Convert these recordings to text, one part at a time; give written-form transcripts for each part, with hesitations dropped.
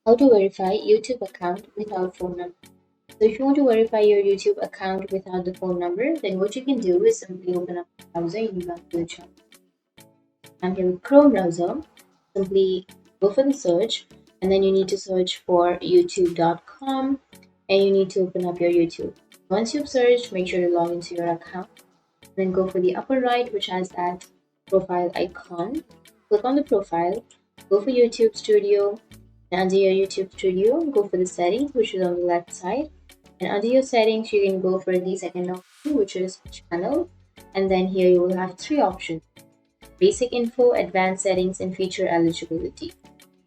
How to verify YouTube account without phone number. So if you want to verify your YouTube account without the phone number, then what you can do is simply open up the browser in your search. I'm here with Chrome browser. Simply go for the search, and then you need to search for youtube.com, and you need to open up your YouTube. Once you've searched, make sure to log into your account. Then go for the upper right, which has that profile icon. Click on the profile, go for YouTube Studio, and under your YouTube Studio, go for the settings, which is on the left side. And under your settings, you can go for the second option, which is channel. And then here you will have three options: basic info, advanced settings, and feature eligibility.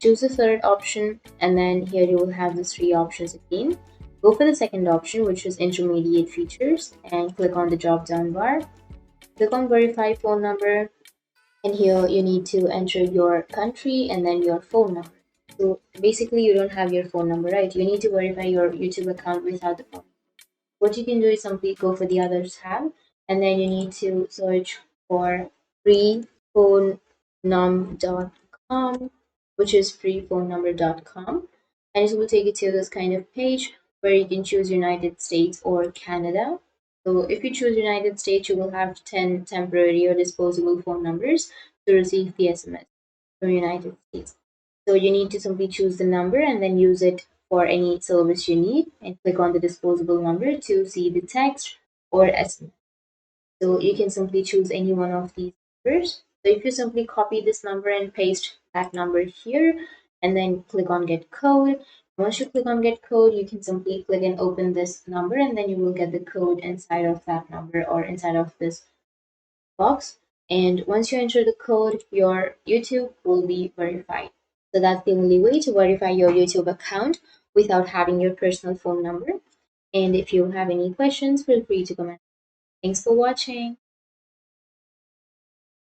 Choose the third option, and then here you will have the three options again. Go for the second option, which is intermediate features, and click on the drop down bar. Click on verify phone number, and here you need to enter your country and then your phone number. So basically you don't have your phone number, right? You need to verify your YouTube account without the phone. What you can do is simply go for the other tab, and then you need to search for freephonenum.com, which is freephonenumber.com, and it will take you to this kind of page where you can choose United States or Canada. So if you choose United States, you will have 10 temporary or disposable phone numbers to receive the SMS from United States. So you need to simply choose the number and then use it for any service you need, and click on the disposable number to see the text or SMS. So you can simply choose any one of these numbers. So if you simply copy this number and paste that number here, and then click on get code. Once you click on get code, you can simply click and open this number, and then you will get the code inside of that number or inside of this box. And once you enter the code, your YouTube will be verified. So that's the only way to verify your YouTube account without having your personal phone number. And if you have any questions, feel free to comment. Thanks for watching.